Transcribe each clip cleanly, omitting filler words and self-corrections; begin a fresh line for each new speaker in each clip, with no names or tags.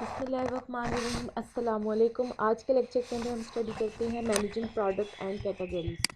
बिस्मिल्लाहिर्रहमानिर्रहीम अस्सलामुअलैकुम। आज के लेक्चर के अंदर हम स्टडी करते हैं managing product and categories.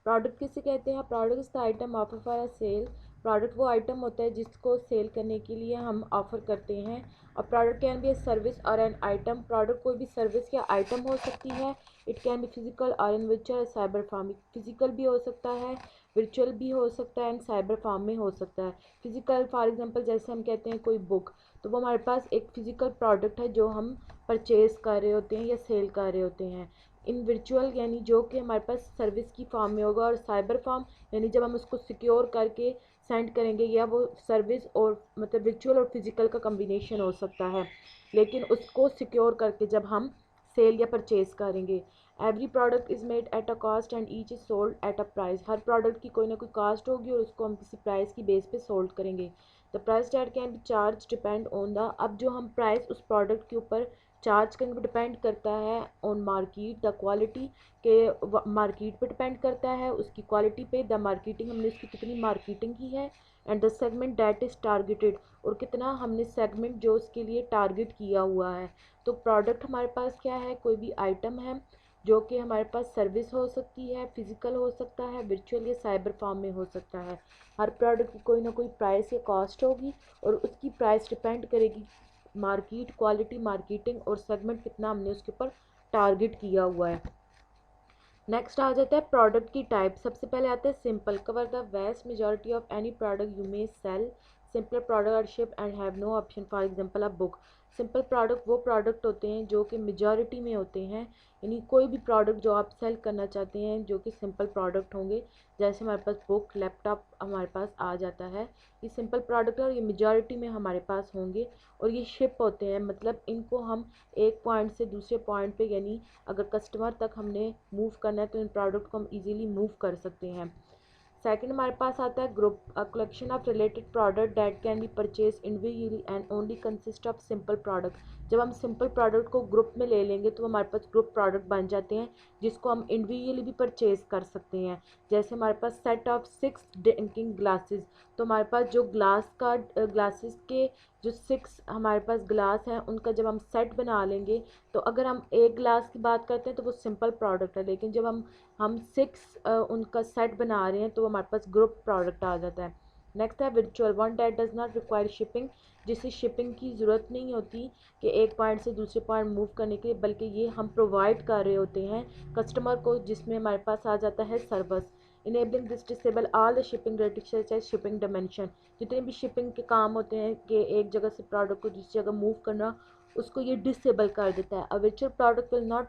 Product किसे कहते हैं? Product is the item offer for a sale. Product वो आइटम होता है जिसको सेल करने के लिए हम ऑफ़र करते हैं। और product can be a service और एन आइटम। प्रोडक्ट कोई भी सर्विस या आइटम हो सकती है। इट कैन बी फिजिकल और इन वर्चुअल साइबर फॉर्म। फिजिकल भी हो सकता है, वर्चुअल भी हो सकता है एंड साइबर फॉर्म में हो सकता है। फिजिकल फॉर एग्जांपल जैसे हम कहते हैं कोई बुक, तो वो हमारे पास एक फिजिकल प्रोडक्ट है जो हम परचेज़ कर रहे होते हैं या सेल कर रहे होते हैं। इन वर्चुअल यानी जो कि हमारे पास सर्विस की फॉर्म में होगा, और साइबर फॉर्म यानी जब हम उसको सिक्योर करके सेंड करेंगे, या वो सर्विस और मतलब वर्चुअल और फिजिकल का कम्बिनेशन हो सकता है, लेकिन उसको सिक्योर करके जब हम सेल या परचेज करेंगे। Every product is made at a cost and each is sold at a price. Her product की कोई ना कोई कास्ट होगी और उसको हम किसी प्राइस की बेस पे सोल्ड करेंगे। The price that can be charge depend on the, अब जो हम प्राइस उस प्रोडक्ट के ऊपर चार्ज करेंगे डिपेंड करता है ऑन मार्केट द क्वालिटी के, मार्केट पे डिपेंड करता है उसकी क्वालिटी पे, द मार्केटिंग हमने उसकी कितनी मार्केटिंग की है, and the segment that is targeted, और कितना हमने सेगमेंट जो उसके लिए टारगेट किया हुआ है। तो प्रोडक्ट हमारे पास क्या है? कोई भी आइटम है जो कि हमारे पास सर्विस हो सकती है, फिजिकल हो सकता है, वर्चुअल या साइबर फॉर्म में हो सकता है। हर प्रोडक्ट की कोई ना कोई प्राइस या कॉस्ट होगी, और उसकी प्राइस डिपेंड करेगी मार्केट, क्वालिटी, मार्केटिंग और सेगमेंट कितना हमने उसके ऊपर टारगेट किया हुआ है। नेक्स्ट आ जाता है प्रोडक्ट की टाइप। सबसे पहले आता है simple, cover the vast majority of any product you may sell. Simple product are ship and have no option, for example a book. Simple product वो प्रोडक्ट होते हैं जो कि मेजॉरिटी में होते हैं, यानी कोई भी प्रोडक्ट जो आप सेल करना चाहते हैं जो कि सिंपल प्रोडक्ट होंगे, जैसे हमारे पास बुक, लैपटॉप हमारे पास आ जाता है, ये सिंपल प्रोडक्ट है और ये मेजॉरिटी में हमारे पास होंगे। और ये शिप होते हैं, मतलब इनको हम एक पॉइंट से दूसरे पॉइंट पे, यानी अगर कस्टमर तक हमने मूव करना है तो इन प्रोडक्ट को हम इजीली मूव कर सकते हैं। सेकंड हमारे पास आता है group, a collection of related product that can be purchase individually and only consist of simple product. जब हम सिंपल प्रोडक्ट को ग्रुप में ले लेंगे तो हमारे पास ग्रुप प्रोडक्ट बन जाते हैं जिसको हम इंडिविजुअली भी परचेज कर सकते हैं। जैसे हमारे पास सेट ऑफ 6 ड्रिंकिंग ग्लासेस, तो हमारे पास जो ग्लास का ग्लासेस के जो 6 हमारे पास ग्लास हैं उनका जब हम सेट बना लेंगे, तो अगर हम एक ग्लास की बात करते हैं तो वो सिंपल प्रोडक्ट है, लेकिन जब हम 6 उनका सेट बना रहे हैं तो हमारे पास ग्रुप प्रोडक्ट आ जाता है। नेक्स्ट है virtual, one that does not require shipping, जिससे शिपिंग की ज़रूरत नहीं होती कि एक पॉइंट से दूसरे पॉइंट मूव करने के लिए, बल्कि ये हम प्रोवाइड कर रहे होते हैं कस्टमर को, जिसमें हमारे पास आ जाता है service. Enabling this disable all the shipping rates as shipping dimension, जितने भी शिपिंग के काम होते हैं कि एक जगह से प्रोडक्ट को दूसरी जगह मूव करना, उसको ये डिसेबल कर देता है। A virtual product will not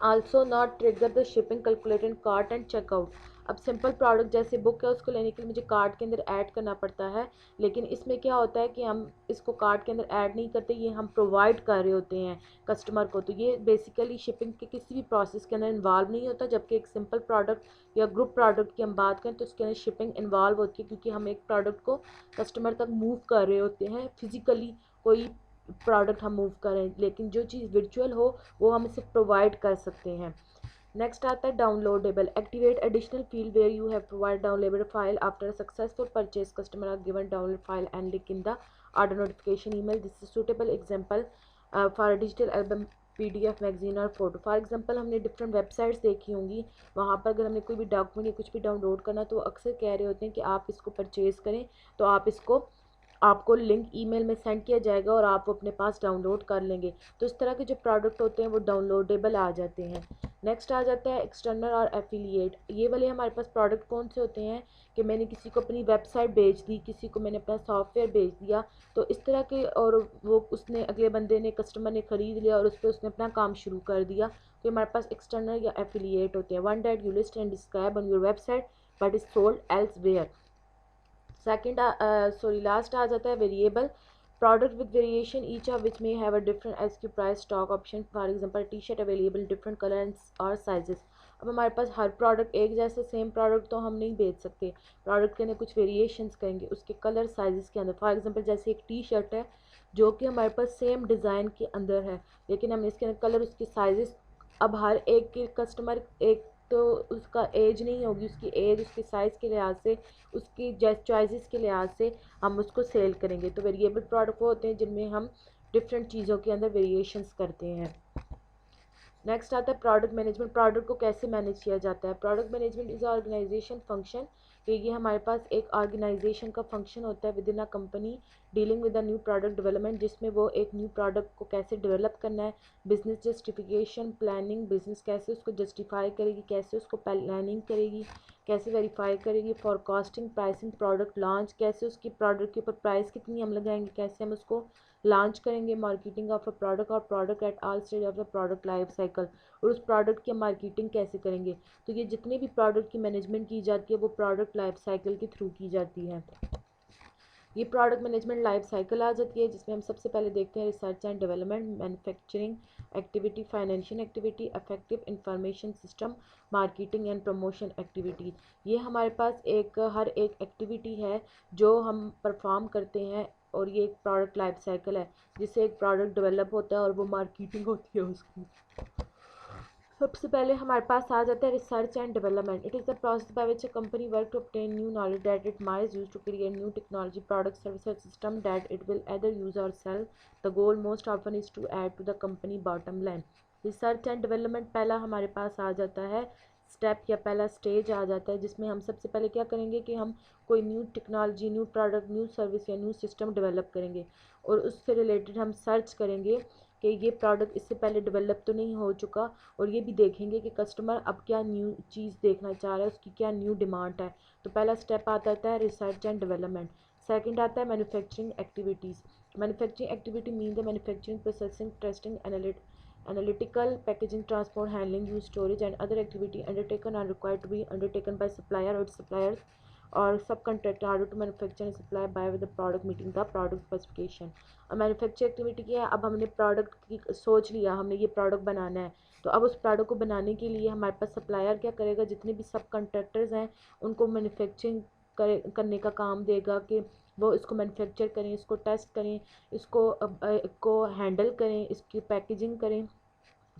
also not trigger the shipping calculate in cart and checkout. अब सिंपल प्रोडक्ट जैसे बुक है उसको लेने के लिए मुझे कार्ट के अंदर ऐड करना पड़ता है, लेकिन इसमें क्या होता है कि हम इसको कार्ट के अंदर ऐड नहीं करते, ये हम प्रोवाइड कर रहे होते हैं कस्टमर को, तो ये बेसिकली शिपिंग के किसी भी प्रोसेस के अंदर इन्वॉल्व नहीं होता। जबकि एक सिंपल प्रोडक्ट या ग्रुप प्रोडक्ट की हम बात करें तो उसके अंदर शिपिंग इन्वॉल्व होती है, क्योंकि हम एक प्रोडक्ट को कस्टमर तक मूव कर रहे होते हैं फिजिकली, कोई प्रोडक्ट हम मूव करें, लेकिन जो चीज़ वर्चुअल हो वो हम इसे प्रोवाइड कर सकते हैं। नेक्स्ट आता है downloadable, activate additional field where you have provide downloadable file after successful purchase, customer are given download file and link in the order notification email. This is suitable example for digital album, PDF, magazine और photo. For example हमने different websites देखी होंगी, वहाँ पर अगर हमने कोई भी डॉक्यूमेंट या कुछ भी डाउनलोड करना तो वो अक्सर कह रहे होते हैं कि आप इसको परचेज़ करें, तो आप इसको, आपको लिंक ईमेल में सेंड किया जाएगा और आप वो अपने पास डाउनलोड कर लेंगे। तो इस तरह के जो प्रोडक्ट होते हैं वो डाउनलोडेबल आ जाते हैं। नेक्स्ट आ जाता है एक्सटर्नल और एफिलिएट। ये वाले हमारे पास प्रोडक्ट कौन से होते हैं कि मैंने किसी को अपनी वेबसाइट भेज दी, किसी को मैंने अपना सॉफ्टवेयर भेज दिया, तो इस तरह के, और वो उसने, अगले बंदे ने, कस्टमर ने ख़रीद लिया और उस पर उसने अपना काम शुरू कर दिया, तो हमारे पास एक्सटर्नल या एफिलिएट होते हैं। One that you list and describe on your website but is sold elsewhere. Second last आ जाता है variable, product with variation each of which may have a different SKU price stock option, for example T shirt available different colour and और sizes. अब हमारे पास हर product एक जैसे same product तो हम नहीं बेच सकते, प्रोडक्ट के अंदर कुछ वेरिएशंस करेंगे उसके कलर साइजेस के अंदर। फॉर एग्जांपल जैसे एक टी शर्ट है जो कि हमारे पास सेम डिज़ाइन के अंदर है, लेकिन हमने इसके अंदर कलर, उसके साइजेस, अब हर एक के कस्टमर, एक तो उसका एज नहीं होगी, उसकी एज उसके साइज़ के लिहाज से, उसकी चॉइसेस के लिहाज से हम उसको सेल करेंगे। तो वेरिएबल प्रोडक्ट वो होते हैं जिनमें हम डिफरेंट चीज़ों के अंदर वेरिएशंस करते हैं। नेक्स्ट आता है प्रोडक्ट मैनेजमेंट। प्रोडक्ट को कैसे मैनेज किया जाता है? Product management is organization function, कि ये हमारे पास एक ऑर्गेनाइजेशन का फंक्शन होता है with in a company dealing with a new product development, जिसमें वो एक न्यू प्रोडक्ट को कैसे डेवलप करना है, बिजनेस जस्टिफिकेशन प्लानिंग, बिजनेस कैसे उसको जस्टिफाई करेगी, कैसे उसको प्लानिंग करेगी, कैसे वेरीफाई करेगी, फॉरकास्टिंग, प्राइसिंग, प्रोडक्ट लॉन्च, कैसे उसकी प्रोडक्ट के ऊपर प्राइस कितनी हम लगाएंगे, कैसे हम उसको लॉन्च करेंगे, मार्केटिंग ऑफ अ प्रोडक्ट और product at all stage of the product life cycle, और उस प्रोडक्ट की मार्केटिंग कैसे करेंगे। तो ये जितनी भी प्रोडक्ट की मैनेजमेंट की जाती है वो प्रोडक्ट लाइफ साइकिल के थ्रू की जाती है। ये प्रोडक्ट मैनेजमेंट लाइफ साइकिल आ जाती है, जिसमें हम सबसे पहले देखते हैं research and development, manufacturing activity, financial activity, effective information system, marketing and promotion activity. ये हमारे पास हर एक एक्टिविटी है जो हम परफॉर्म करते हैं, और ये एक प्रोडक्ट लाइफ साइकिल है जिससे एक प्रोडक्ट डेवलप होता है और वो मार्केटिंग होती है उसकी। सबसे पहले हमारे पास आ जाता है research and development. It is the process by which a company work to obtain new knowledge that it might use to create new technology, product, service or system that it will either use or sell. The goal most often is to add to the company bottom line. Research and development पहला हमारे पास आ जाता है step या पहला stage आ जाता है, जिसमें हम सबसे पहले क्या करेंगे कि हम कोई new technology, new product, new service या न्यू सिस्टम डेवलप करेंगे, और उससे रिलेटेड हम सर्च करेंगे कि ये प्रोडक्ट इससे पहले डेवलप तो नहीं हो चुका, और ये भी देखेंगे कि कस्टमर अब क्या न्यू चीज़ देखना चाह रहा है, उसकी क्या न्यू डिमांड है। तो पहला स्टेप आता है रिसर्च एंड डेवलपमेंट। सेकंड आता है manufacturing activities. Manufacturing activity mean the manufacturing, processing, testing, analytical, packaging, transport, handling, use, storage, and other activity undertaken are required to be undertaken by supplier or suppliers or subcontractor in order to manufacture and supply by with the product meeting the product specification। अब manufacture activity क्या है? अब हमने product की सोच लिया, हमने ये प्रोडक्ट बनाना है, तो अब उस प्रोडक्ट को बनाने के लिए हमारे पास सप्लायर क्या करेगा, जितने भी सब कंट्रैक्टर्स हैं उनको मैन्युफैक्चरिंग करने का काम देगा कि वो इसको मैन्युफैक्चर करें, इसको टेस्ट करें, इसको हैंडल करें, इसकी पैकेजिंग करें।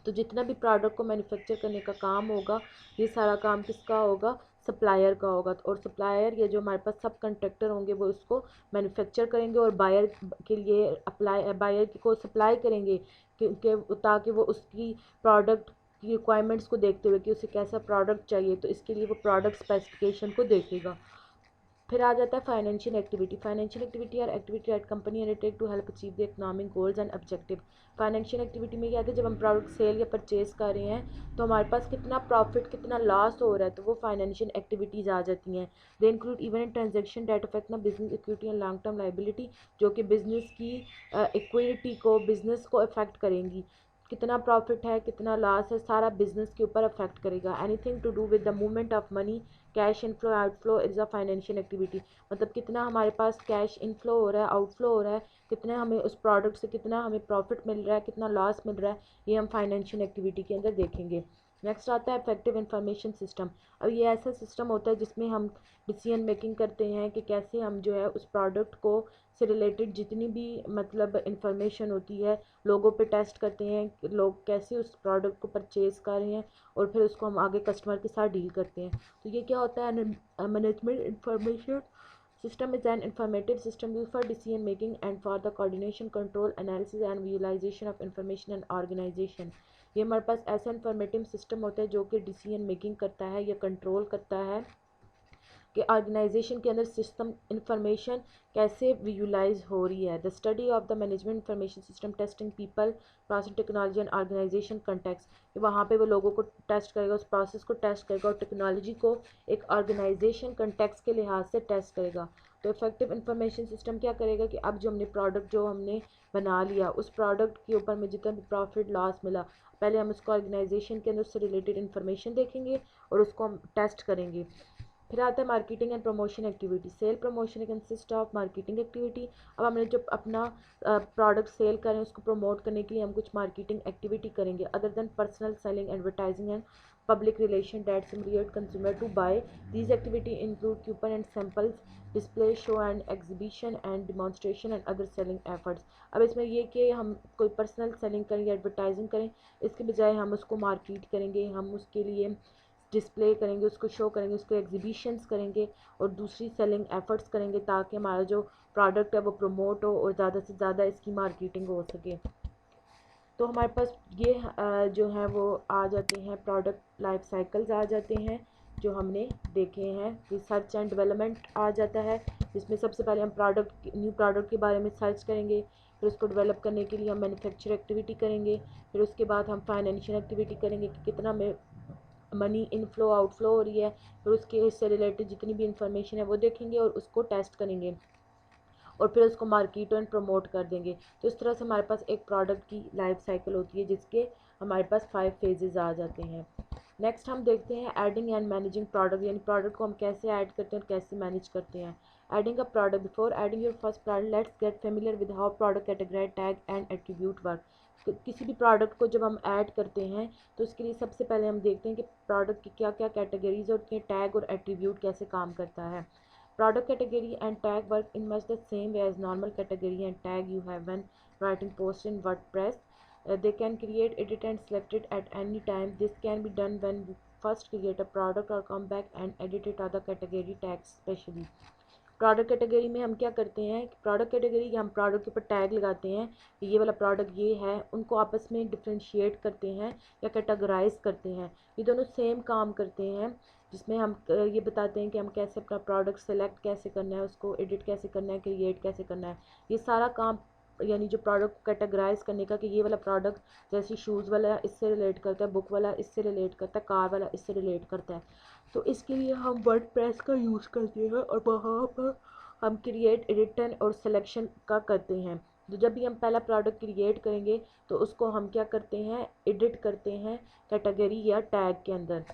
तो जितना भी प्रोडक्ट को मैन्युफैक्चर करने का काम होगा, ये सारा काम किसका होगा? सप्लायर का होगा। और सप्लायर या जो हमारे पास सब कंट्रैक्टर होंगे वो इसको मैन्युफैक्चर करेंगे और बायर के लिए बायर को सप्लाई करेंगे, क्योंकि ताकि वो उसकी प्रोडक्ट की रिक्वायरमेंट्स को देखते हुए कि उसे कैसा प्रोडक्ट चाहिए, तो इसके लिए वो प्रोडक्ट स्पेसिफिकेशन को देखेगा। फिर आ जाता है financial activity. Financial activity are activity at company undertake to help achieve the economic goals and objective. Financial activity में क्या है, जब हम प्रोडक्ट सेल या परचेज कर रहे हैं तो हमारे पास कितना प्रॉफिट, कितना लॉस हो रहा है, तो वो फाइनेंशियल एक्टिविटीज़ आ जाती हैं। They include even in transaction that affect ना business equity and long term liability, जो कि बिजनेस की इक्विटी को, बिजनेस को अफेक्ट करेंगी। कितना प्रॉफिट है, कितना लॉस है, सारा बिजनेस के ऊपर अफेक्ट करेगा। Anything to do with the movement of money, cash inflow outflow is a financial activity. मतलब कितना हमारे पास कैश इनफ्लो हो रहा है, आउटफ्लो हो रहा है, कितना हमें उस प्रोडक्ट से कितना हमें प्रॉफिट मिल रहा है, कितना लॉस मिल रहा है, ये हम फाइनेंशियल एक्टिविटी के अंदर देखेंगे। नेक्स्ट आता है इफेक्टिव इंफॉर्मेशन सिस्टम। अब ये ऐसा सिस्टम होता है जिसमें हम डिसीजन मेकिंग करते हैं कि कैसे हम जो है उस प्रोडक्ट को से रिलेटेड जितनी भी मतलब इंफॉर्मेशन होती है, लोगों पे टेस्ट करते हैं कि लोग कैसे उस प्रोडक्ट को परचेज़ कर रहे हैं, और फिर उसको हम आगे कस्टमर के साथ डील करते हैं। तो ये क्या होता है? Management information system is an informative system used for decision making and for the coordination, control, analysis and visualization of information and organization। ये हमारे पास ऐसा इंफॉर्मेटिव सिस्टम होता है जो कि डिसीजन मेकिंग करता है या कंट्रोल करता है कि ऑर्गेनाइजेशन के अंदर सिस्टम इंफॉर्मेशन कैसे विजुलाइज हो रही है। The study of the management information system testing people, process, technology and organization context. वहाँ पे वो लोगों को टेस्ट करेगा, उस प्रोसेस को टेस्ट करेगा और टेक्नोलॉजी को एक ऑर्गेनाइजेशन कंटेक्स्ट के लिहाज से टेस्ट करेगा। तो इफेक्टिव इंफॉर्मेशन सिस्टम क्या करेगा कि अब जो हमने प्रोडक्ट जो हमने बना लिया, उस प्रोडक्ट के ऊपर में जितना भी प्रॉफिट लॉस मिला, पहले हम उसको ऑर्गेनाइजेशन के अंदर उससे रिलेटेड इन्फॉर्मेशन देखेंगे और उसको हम टेस्ट करेंगे। फिर आता है marketing and promotion activity. Sale promotion consist of marketing activity. अब हमने जब अपना प्रोडक्ट सेल करें, उसको प्रमोट करने के लिए हम कुछ मार्केटिंग एक्टिविटी करेंगे other than personal selling, advertising and public relation that stimulate consumer to buy. These activity include coupon and samples, display, show and exhibition and demonstration and other selling efforts। अब इसमें ये कि हम कोई personal selling करें या advertising करें, इसके बजाय हम उसको मार्केट करेंगे, हम उसके लिए डिस्प्ले करेंगे, उसको शो करेंगे, उसको एग्जीबिशंस करेंगे और दूसरी सेलिंग एफर्ट्स करेंगे ताकि हमारा जो प्रोडक्ट है वो प्रमोट हो और ज़्यादा से ज़्यादा इसकी मार्केटिंग हो सके। तो हमारे पास ये जो है वो आ जाते हैं, प्रोडक्ट लाइफ साइकिल्स आ जाते हैं जो हमने देखे हैं। रिसर्च एंड डेवलपमेंट आ जाता है, जिसमें सबसे पहले हम न्यू प्रोडक्ट के बारे में सर्च करेंगे, फिर उसको डेवलप करने के लिए हम मैन्युफैक्चर एक्टिविटी करेंगे, फिर उसके बाद हम फाइनेंशियल एक्टिविटी करेंगे कि कितना में मनी इनफ्लो आउटफ्लो हो रही है, फिर उसके इससे रिलेटेड जितनी भी इंफॉर्मेशन है वो देखेंगे और उसको टेस्ट करेंगे और फिर उसको मार्केट एंड प्रमोट कर देंगे। तो इस तरह से हमारे पास एक प्रोडक्ट की लाइफ साइकिल होती है जिसके हमारे पास 5 फेजेस आ जाते हैं। नेक्स्ट हम देखते हैं एडिंग एंड मैनेजिंग प्रोडक्ट, यानी प्रोडक्ट को हम कैसे ऐड करते हैं और कैसे मैनेज करते हैं। Adding a product, before adding your first product let's get familiar with how product categorize tag and attribute work. किसी भी प्रोडक्ट को जब हम ऐड करते हैं तो उसके लिए सबसे पहले हम देखते हैं कि प्रोडक्ट की क्या क्या कैटेगरीज और उनके टैग और एट्रीब्यूट कैसे काम करता है। Product category and tag work in much the same way as normal category and tag you have when writing posts in WordPress. They can create, edit and select it at any time. This can be done when you first create a product or come back and edit it other category tags specially. Product category में हम क्या करते हैं, product category हम product के ऊपर tag लगाते हैं, ये वाला प्रोडक्ट ये है, उनको आपस में डिफ्रेंशिएट करते हैं या कैटेगराइज करते हैं। ये दोनों सेम काम करते हैं, जिसमें हम ये बताते हैं कि हम कैसे अपना प्रोडक्ट सेलेक्ट कैसे करना है, उसको एडिट कैसे करना है, क्रिएट कैसे करना है। ये सारा काम यानी जो प्रोडक्ट कैटेगराइज करने का कि ये वाला प्रोडक्ट जैसे शूज़ वाला इससे रिलेट करता है, बुक वाला इससे रिलेट करता है, कार वाला इससे रिलेट करता है। तो इसके लिए हम वर्डप्रेस का यूज़ करते हैं और वहाँ पर हम क्रिएट, एडिट और सिलेक्शन का करते हैं। तो जब भी हम पहला प्रोडक्ट क्रिएट करेंगे तो उसको हम क्या करते हैं, एडिट करते हैं कैटेगरी या टैग के अंदर।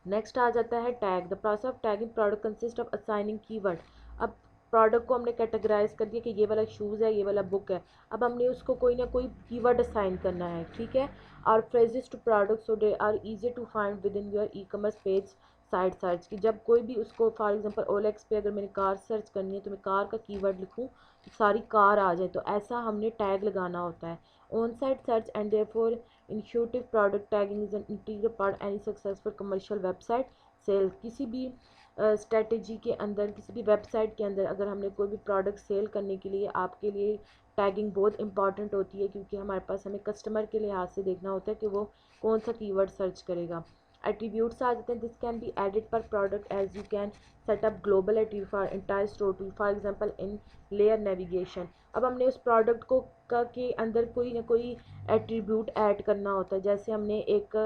नेक्स्ट आ जाता है tag. The process of tagging product consist of assigning keyword. अब प्रोडक्ट को हमने कैटेगराइज कर दिया कि ये वाला शूज़ है, ये वाला बुक है, अब हमने उसको कोई ना कोई कीवर्ड असाइन करना है, ठीक है। और phrases to product so they are easy to find within your e commerce page site search की। जब कोई भी उसको फॉर एग्जांपल OLX पे अगर मैंने कार सर्च करनी है तो मैं कार का कीवर्ड लिखूँ तो सारी कार आ जाए, तो ऐसा हमने टैग लगाना होता है। On site search and therefore intuitive product tagging is an integral part any successful commercial website sale. किसी भी स्ट्रेटजी के अंदर, किसी भी वेबसाइट के अंदर अगर हमने कोई भी प्रोडक्ट सेल करने के लिए, आपके लिए टैगिंग बहुत इंपॉर्टेंट होती है, क्योंकि हमारे पास हमें कस्टमर के लिहाज से देखना होता है कि वो कौन सा कीवर्ड सर्च करेगा। एट्रीब्यूट्स आ जाते हैं, this can be added per product as you can set up global attribute for entire store too, for example in layer navigation. अब हमने उस प्रोडक्ट को के अंदर कोई ना कोई एट्रीब्यूट ऐड करना होता है, जैसे हमने एक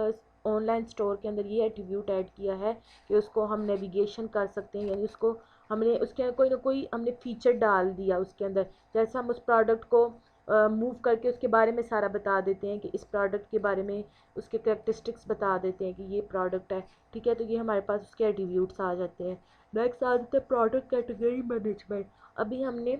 ऑनलाइन स्टोर के अंदर ये एट्रीब्यूट ऐड किया है कि उसको हम नेविगेशन कर सकते हैं, यानी उसको हमने उसके कोई ना कोई हमने फीचर डाल दिया उसके अंदर। जैसे हम उस प्रोडक्ट को मूव करके उसके बारे में सारा बता देते हैं कि इस प्रोडक्ट के बारे में उसके कैरेक्टरिस्टिक्स बता देते हैं कि ये प्रोडक्ट है, ठीक है। तो ये हमारे पास उसके एट्रीब्यूट्स आ जाते हैं। नेक्स्ट आ जाता है प्रोडक्ट कैटेगरी मैनेजमेंट। अभी हमने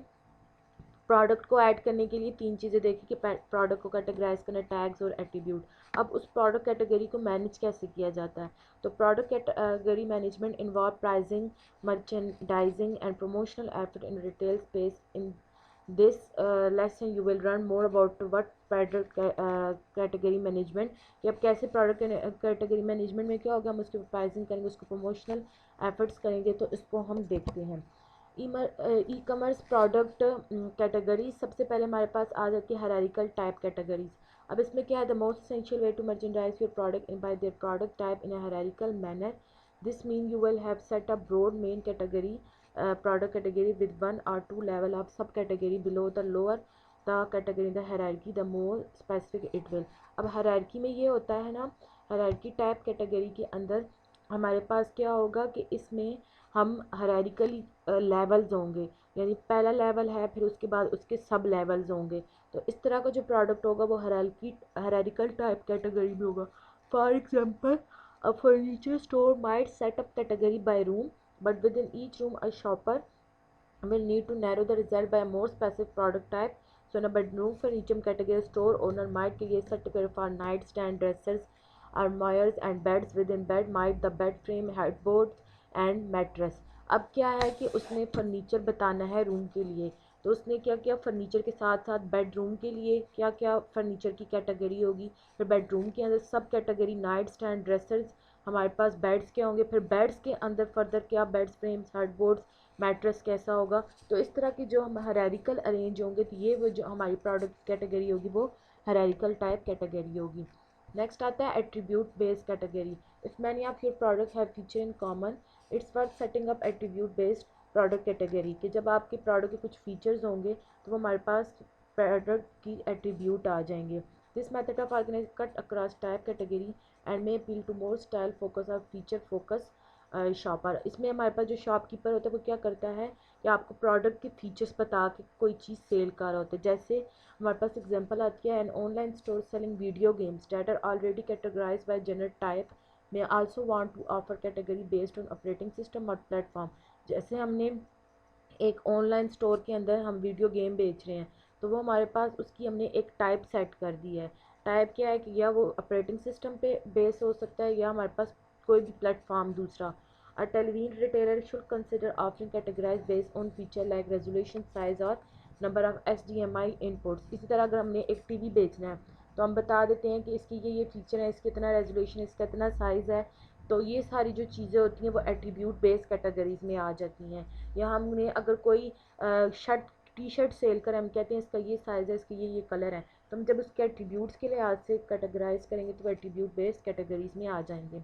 प्रोडक्ट को ऐड करने के लिए 3 चीज़ें देखी कि प्रोडक्ट को कैटेगराइज करना, टैग्स और एट्रीब्यूट। अब उस प्रोडक्ट कैटेगरी को मैनेज कैसे किया जाता है, तो product category management involve pricing, merchandising and promotional effort in retail space. In this lesson you will learn more about what product category management, कि अब कैसे प्रोडक्ट कैटेगरी मैनेजमेंट में क्या होगा, हम उसकी प्राइसिंग करेंगे, उसको प्रमोशनल एफर्ट्स करेंगे, तो इसको हम देखते हैं। ई कॉमर्स प्रोडक्ट कैटेगरी, सबसे पहले हमारे पास आ जाती है हायरार्किकल टाइप कैटेगरीज। अब इसमें क्या है, the most essential way to merchandise your product in by their product type in a hierarchical manner. This mean you will have set a broad main category product category with 1 or 2 level of subcategory below the lower the category the hierarchy the more specific it will. अब hierarchy में ये होता है ना, hierarchy type category के अंदर हमारे पास क्या होगा कि इसमें हम हायरार्किकली लेवल्स होंगे, यानी पहला लेवल है फिर उसके बाद उसके सब लेवल्स होंगे। तो इस तरह का जो प्रोडक्ट होगा वो हायरार्किकल टाइप कैटेगरी में होगा। For example a furniture store might set up category by room, but with in each room a shopper will need to narrow the result by a more specific product type. So in a bedroom furniture category, store owner might create certificate for nightstand, dressers, armoires and beds. Within bed might the bed frame, headboards and mattress. अब क्या है कि उसने furniture बताना है room के लिए, तो उसने क्या किया, फर्नीचर के साथ साथ बेडरूम के लिए क्या क्या फर्नीचर की कैटेगरी होगी, फिर बेडरूम के अंदर सब कैटेगरी नाइट स्टैंड, ड्रेसर्स, हमारे पास बेड्स क्या होंगे, फिर बेड्स के अंदर फर्दर क्या, बेड्स फ्रेम्स, हेडबोर्ड्स, मैट्रेस कैसा होगा। तो इस तरह की जो हम हायरार्किकल अरेंज होंगे, तो ये वो जो हमारी प्रोडक्ट कैटेगरी होगी वो हायरार्किकल टाइप कैटेगरी होगी। नेक्स्ट आता है attribute based category. If many of your product have feature in common, it's worth setting up attribute based product category. कि जब आपके प्रोडक्ट के कुछ फीचर्स होंगे तो वो हमारे पास प्रोडक्ट की एट्रीब्यूट आ जाएंगे। This method of organize cut across type category and may appeal to more style focus or feature focus shopper. इसमें हमारे पास जो शॉपकीपर होता है वो क्या करता है कि आपको प्रोडक्ट के फीचर्स बता के कोई चीज़ सेल कर रहा होता है। जैसे हमारे पास एग्जांपल आती है, an online store selling video games that are already categorized by genre type may also want to offer category based on operating system और प्लेटफॉर्म। जैसे हमने एक ऑनलाइन स्टोर के अंदर हम वीडियो गेम बेच रहे हैं, तो वो हमारे पास उसकी हमने एक टाइप सेट कर दी है। टाइप क्या है कि या वो ऑपरेटिंग सिस्टम पे बेस हो सकता है या हमारे पास कोई भी प्लेटफॉर्म दूसरा। A television retailer should consider offering categorize based on feature like resolution, size और नंबर ऑफ HDMI इनपुट्स। इसी तरह अगर हमने एक टीवी बेचना है तो हम बता देते हैं कि इसकी ये फीचर है, इसका इतना रेजोल्यूशन, इसका इतना साइज़ है। तो ये सारी जो चीज़ें होती हैं वो एट्रीब्यूट बेस्ड कैटेगरीज में आ जाती हैं। या हमने अगर कोई शर्ट टी शर्ट सेल कर हम कहते हैं इसका ये साइज़ है, इसके ये कलर है, तो हम जब उसके एट्रीब्यूट्स के लिहाज से कैटेगराइज करेंगे तो एट्रीब्यूट बेस्ड कैटेगरीज में आ जाएंगे।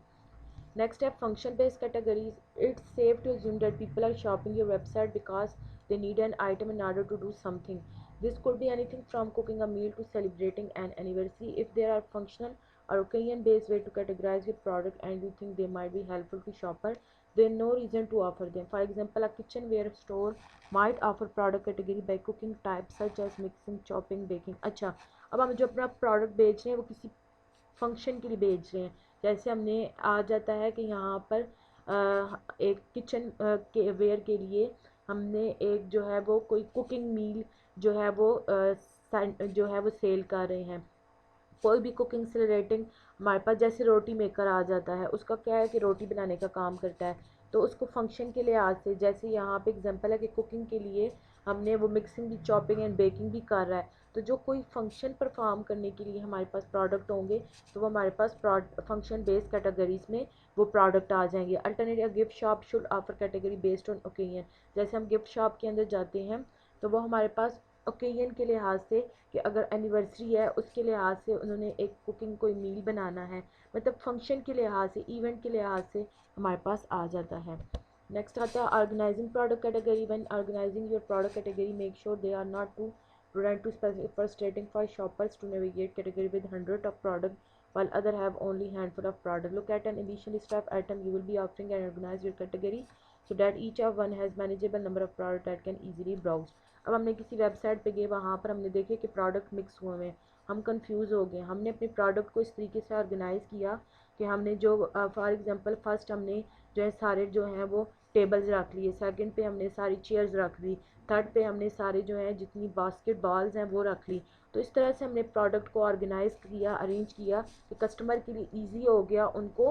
Next step, function-based categories. It's safe to assume that people are shopping your website because they need an item in order to do something. This could be anything from cooking a meal to celebrating an anniversary. If there are functional or occasion-based way to categorize your product and you think they might be helpful to shopper, then no reason to offer them. For example, a kitchenware store might offer product category by cooking types such as mixing, chopping, baking. अच्छा, अब हम जो अपना product बेच रहे हैं वो किसी फंक्शन के लिए बेच रहे हैं। जैसे हमने आ जाता है कि यहाँ पर एक किचन के वेयर के लिए हमने एक जो है वो कोई कुकिंग मील जो है वो सेल कर रहे हैं। कोई भी कुकिंग से रिलेटिंग हमारे पास जैसे रोटी मेकर आ जाता है, उसका क्या है कि रोटी बनाने का काम करता है, तो उसको फंक्शन के लिहाज से जैसे यहाँ पे एग्जांपल है कि कुकिंग के लिए हमने वो मिक्सिंग भी, चॉपिंग एंड बेकिंग भी कर रहा है। तो जो कोई फंक्शन परफॉर्म करने के लिए हमारे पास प्रोडक्ट होंगे तो वो हमारे पास फंक्शन बेस्ड कैटेगरीज में वो प्रोडक्ट आ जाएंगे। Alternative gift shop should offer category based on occasion. जैसे हम गिफ्ट शॉप के अंदर जाते हैं तो वो हमारे पास ओकेजन के लिहाज से कि अगर एनिवर्सरी है उसके लिहाज से उन्होंने एक कुकिंग कोई मील बनाना है, मतलब फंक्शन के लिहाज से, इवेंट के लिहाज से हमारे पास आ जाता है। नेक्स्ट आता है organizing product category. When organizing your product category make sure they are not too prudent to specific frustrating for shoppers to navigate category with hundred of product while other have only handful of product. Look at an initial list of item you will be offering and organize your category so that each of one has manageable number of product that can easily browse. अब हमने किसी website पे गए, वहाँ पर हमने देखे कि प्रोडक्ट मिक्स हुए हैं, हम कंफ्यूज हो गए। हमने अपने प्रोडक्ट को इस तरीके से ऑर्गेनाइज़ किया कि हमने जो फॉर एग्जांपल फर्स्ट हमने जो है सारे जो हैं वो टेबल्स रख लिए, सेकंड पे हमने सारी चेयर्स रख ली, थर्ड पे हमने सारे जो हैं जितनी बास्केट बॉल्स हैं वो रख ली। तो इस तरह से हमने प्रोडक्ट को ऑर्गेनाइज़ किया, अरेंज किया कि कस्टमर के लिए ईजी हो गया उनको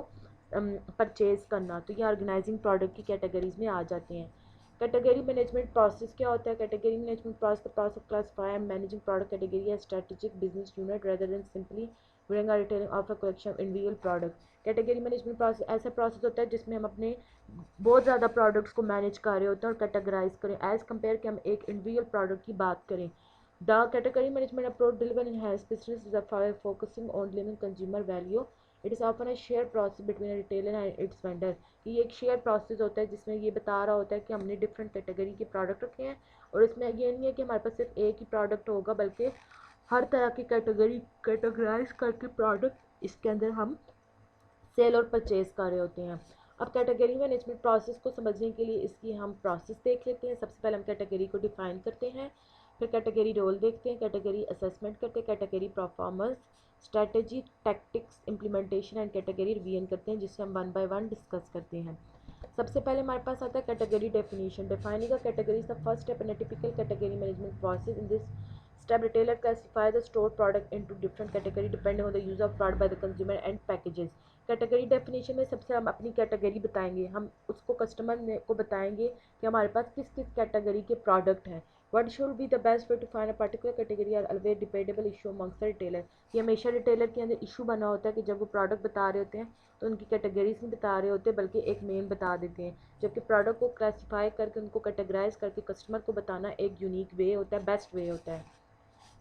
परचेज़ करना। तो ये ऑर्गेनाइजिंग प्रोडक्ट की कैटेगरीज में आ जाते हैं। कैटेगरी मैनेजमेंट प्रोसेस क्या होता है? Category management process classify and managing product category as strategic business unit rather than simply running or retailing of a collection of individual product। Category management process ऐसा process होता है जिसमें हम अपने बहुत ज़्यादा प्रोडक्ट्स को मैनेज कर रहे होते हैं और कैटेगराइज करें एज़ कम्पेयर कि हम एक इंडिविजुअल प्रोडक्ट की बात करें। The category management approach deliver enhanced business by focusing on delivering consumer value। It is often a shared process between a retailer and its vendor। कि ये एक शेयर प्रोसेस होता है जिसमें ये बता रहा होता है कि हमने डिफरेंट कैटेगरी के प्रोडक्ट रखे हैं और इसमें ये नहीं है कि हमारे पास सिर्फ एक ही प्रोडक्ट होगा, बल्कि हर तरह की कैटेगरी कैटेगराइज करके प्रोडक्ट इसके अंदर हम सेल और परचेज कर रहे होते हैं। अब कैटेगरी मैनेजमेंट प्रोसेस को समझने के लिए इसकी हम प्रोसेस देख लेते हैं। सबसे पहले हम कैटेगरी को डिफाइन करते हैं, फिर कैटेगरी रोल देखते हैं, कैटेगरी असेसमेंट करते हैं, category performance, strategy, tactics, implementation and category revision करते हैं, जिससे हम वन बाय वन डिस्कस करते हैं। सबसे पहले हमारे पास आता है category definition. Defining a category is the first step in a typical category management process. In this step retailer classify the stored product into different category depending on the use of product by the consumer and packages। Category definition में सबसे हम अपनी category बताएंगे, हम उसको customer को बताएंगे कि हमारे पास किस किस कैटेगरी के प्रोडक्ट हैं। What should be the best way to find a particular category are always dependable issue amongst the retailer. ये हमेशा रिटेलर के अंदर इशू बना होता है कि जब वो प्रोडक्ट बता रहे होते हैं तो उनकी कैटेगरीज नहीं बता रहे होते बल्कि एक मेन बता देते हैं, जबकि प्रोडक्ट को क्लासीफाई करके उनको कैटेगराइज करके कस्टमर को बताना एक यूनिक वे होता है, बेस्ट वे होता है।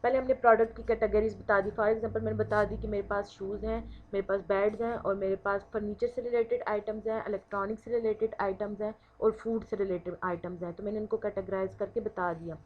पहले हमने प्रोडक्ट की कैटेगरीज बता दी। फॉर एग्जांपल मैंने बता दी कि मेरे पास शूज़ हैं, मेरे पास बेड्स हैं और मेरे पास फर्नीचर से रिलेटेड आइटम्स हैं, इलेक्ट्रॉनिक से रिलेटेड आइटम्स हैं और फूड से रिलेटेड आइटम्स हैं। तो मैंने इनको कैटेगराइज करके बता दिया।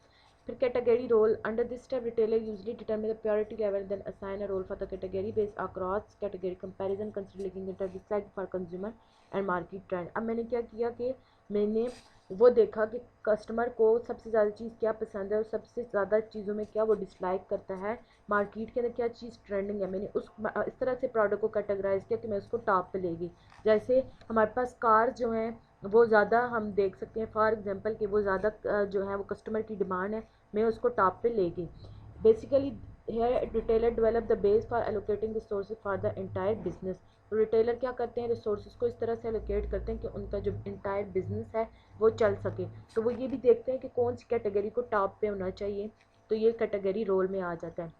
फिर category role under this step retailer usually determine the purity level then assign a role for the category based across category comparison considering inter for consumer and market trend. अब मैंने क्या किया कि मैंने वो देखा कि कस्टमर को सबसे ज़्यादा चीज़ क्या पसंद है और सबसे ज़्यादा चीज़ों में क्या वो डिसलाइक करता है, मार्केट के अंदर क्या चीज़ ट्रेंडिंग है। मैंने इस तरह से प्रोडक्ट को कैटेगराइज किया कि मैं उसको टॉप पे लेगी। जैसे हमारे पास कार जो हैं वो ज़्यादा हम देख सकते हैं फॉर एग्जांपल कि वो ज़्यादा जो है वो कस्टमर की डिमांड है, मैं उसको टॉप पे ले गई। Basically here retailer develop the base for allocating resources for the entire business. तो रिटेलर क्या करते हैं, रिसोर्सेज को इस तरह से एलोकेट करते हैं कि उनका जो इंटायर बिजनेस है वो चल सके। तो वो ये भी देखते हैं कि कौन सी कैटेगरी को टॉप पे होना चाहिए, तो ये कैटेगरी रोल में आ जाता है।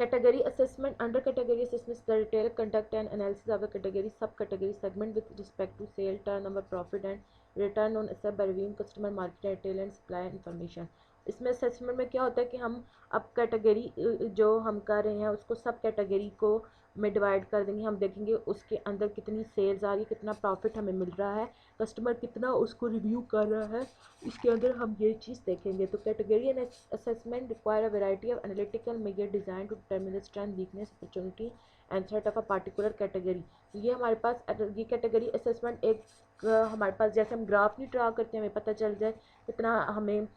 Category assessment under category assessments, the retailer conduct an analysis of the category subcategory segment with respect to sale, turnover, profit and return on asset by reviewing customer market retail and supply information। इसमें assessment में क्या होता है कि हम अब category जो हम कर रहे हैं उसको सब कैटेगरी को में डिवाइड कर देंगे। हम देखेंगे उसके अंदर कितनी सेल्स आ रही है, कितना प्रॉफिट हमें मिल रहा है, कस्टमर कितना उसको रिव्यू कर रहा है, इसके अंदर हम ये चीज़ देखेंगे। तो category and assessment require a variety of analytical measure design to determine the strength, weakness, opportunity and threat of a particular category. तो ये हमारे पास ये कैटेगरी असेसमेंट एक हमारे पास जैसे हम ग्राफ नहीं ड्रा करते हैं, हमें पता चल जाए कितना हमें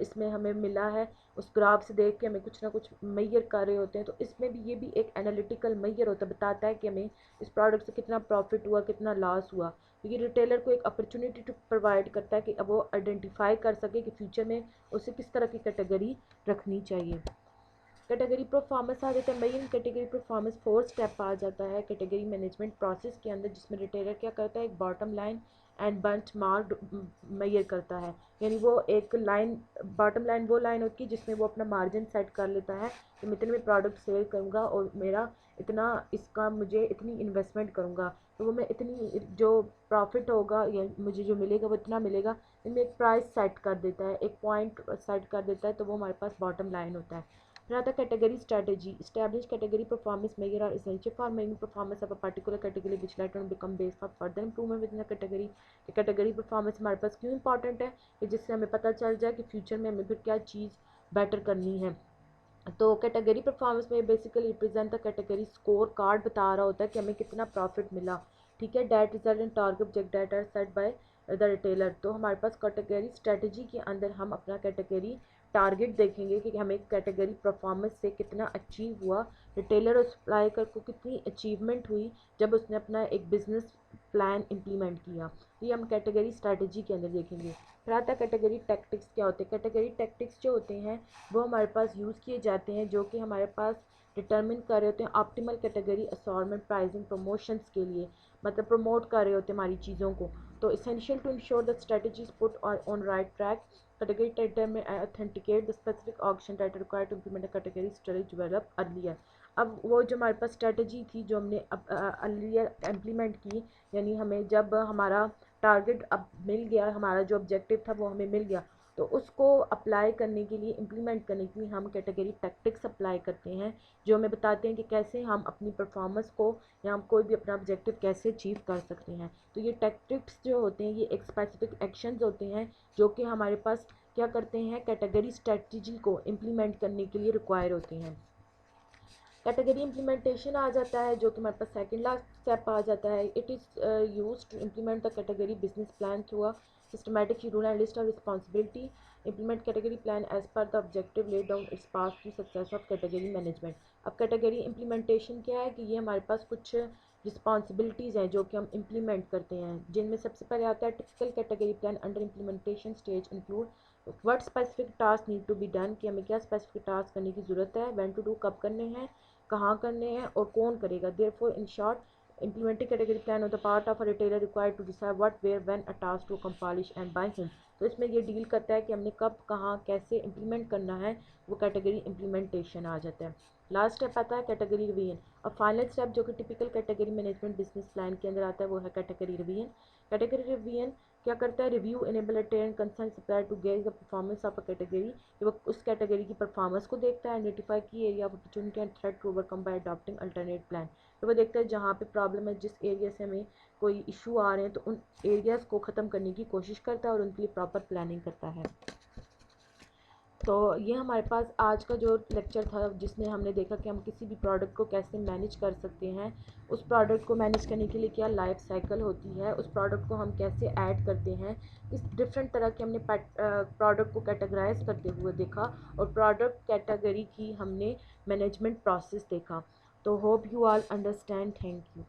इसमें हमें मिला है, उस ग्राफ से देख के हमें कुछ ना कुछ मैयर कर रहे होते हैं। तो इसमें भी ये भी एक एनालिटिकल मैयर होता है, बताता है कि हमें इस प्रोडक्ट से कितना प्रॉफिट हुआ, कितना लॉस हुआ। तो ये रिटेलर को एक अपॉर्चुनिटी टू प्रोवाइड करता है कि अब वो आइडेंटिफाई कर सके कि फ्यूचर में उसे किस तरह की कैटेगरी रखनी चाहिए। कैटेगरी परफॉर्मेंस आ जाता है। मेन कैटेगरी परफॉर्मेंस 4 स्टेप आ जाता है कैटेगरी मैनेजमेंट प्रोसेस के अंदर, जिसमें रिटेलर क्या करता है, एक bottom line and benchmark measure करता है। यानी वो एक लाइन, बॉटम लाइन वो लाइन होती है जिसमें वो अपना मार्जिन सेट कर लेता है कि मैं इतने में प्रोडक्ट सेल करूँगा और मेरा इतना इसका मुझे इतनी इन्वेस्टमेंट करूँगा, तो वो मैं इतनी जो प्रॉफिट होगा या मुझे जो मिलेगा वो इतना मिलेगा। इनमें एक प्राइस सेट कर देता है, एक पॉइंट सेट कर देता है, तो वो हमारे पास बॉटम लाइन होता है। फिर आता है category strategy. Establish category performance measure are essential for making performance of a particular category which later on become base for further improvement within the category. Category performance हमारे पास क्यों important है कि जिससे हमें पता चल जाए कि फ्यूचर में हमें फिर क्या चीज़ बेटर करनी है। तो कैटेगरी परफॉर्मेंस में basically represent the category score card बता रहा होता है कि हमें कितना प्रॉफिट मिला। ठीक है, that result and target object that are set by the retailer. तो हमारे पास कैटेगरी स्ट्रेटजी के अंदर हम अपना कैटेगरी टारगेट देखेंगे कि हमें कैटेगरी परफॉर्मेंस से कितना अचीव हुआ, रिटेलर और सप्लायर को कितनी अचीवमेंट हुई जब उसने अपना एक बिजनेस प्लान इम्प्लीमेंट किया। ये हम कैटेगरी स्ट्रेटजी के अंदर देखेंगे। फिर आता है कैटेगरी टैक्टिक्स। क्या होते हैं कैटेगरी टैक्टिक्स, जो होते हैं वो हमारे पास यूज़ किए जाते हैं जो कि हमारे पास डिटरमिन कर रहे होते हैं optimal category assortment pricing promotions के लिए, मतलब प्रमोट कर रहे होते हैं हमारी चीज़ों को। तो essential to ensure the strategies put on right track. Category tender में authenticate the specific auction data required to implement category strategy develop earlier. अब वो जो हमारे पास स्ट्रेटजी थी जो हमने अर्लियर इम्प्लीमेंट की, यानी हमें जब हमारा टारगेट अब मिल गया, हमारा जो ऑब्जेक्टिव था वो हमें मिल गया, तो उसको अप्लाई करने के लिए, इम्प्लीमेंट करने के लिए हम कैटेगरी टैक्टिक्स अप्लाई करते हैं जो हमें बताते हैं कि कैसे हम अपनी परफॉर्मेंस को या हम कोई भी अपना ऑब्जेक्टिव कैसे अचीव कर सकते हैं। तो ये टैक्टिक्स जो होते हैं ये एक स्पेसिफिक एक्शंस होते हैं जो कि हमारे पास क्या करते हैं, कैटेगरी स्ट्रेटजी को इम्प्लीमेंट करने के लिए रिक्वायर होते हैं। कैटेगरी इम्प्लीमेंटेशन आ जाता है जो कि हमारे पास सेकंड लास्ट स्टेप आ जाता है। It is used to implement the category business plan through a systematic schedule and list of responsibility. Implement category plan as per the objective laid down it's pass to success of category management. अब category implementation क्या है कि ये हमारे पास कुछ responsibilities हैं जो कि हम इम्प्लीमेंट करते हैं, जिनमें सबसे पहले आता है typical category plan under implementation stage include what specific task need to be done, कि हमें क्या स्पेसिफिक टास्क करने की ज़रूरत है, व्हेन टू डू कब करने हैं, कहाँ करने हैं और कौन करेगा। Therefore in short Implementing category plan on the part of a retailer required to decide what, where, when a task to accomplish and by whom. तो इसमें ये डील करता है कि हमने कब, कहाँ, कैसे इम्प्लीमेंट करना है, वो कैटेगरी इम्प्लीमेंटेशन आ जाता है। लास्ट स्टेप आता है कैटेगरी रिवीजन। और फाइनल स्टेप जो कि typical category management business plan के अंदर आता है वो है कैटेगरी रिवीजन। कैटेगरी रिवीजन क्या करता है? Review enable then concern supplier to gauge the performance of a category. वो उस कैटेगरी की परफॉर्मेंस को देखता है, identify key area of opportunity and threat to overcome by adopting alternate plan. तो वो देखता है जहाँ पे प्रॉब्लम है, जिस एरिया से हमें कोई इशू आ रहे हैं, तो उन एरियाज़ को ख़त्म करने की कोशिश करता है और उनके लिए प्रॉपर प्लानिंग करता है। तो ये हमारे पास आज का जो लेक्चर था, जिसमें हमने देखा कि हम किसी भी प्रोडक्ट को कैसे मैनेज कर सकते हैं, उस प्रोडक्ट को मैनेज करने के लिए क्या लाइफ साइकिल होती है, उस प्रोडक्ट को हम कैसे ऐड करते हैं, इस डिफरेंट तरह के हमने प्रोडक्ट को कैटेगराइज करते हुए देखा और प्रोडक्ट कैटेगरी की हमने मैनेजमेंट प्रोसेस देखा। तो hope you all understand. Thank you.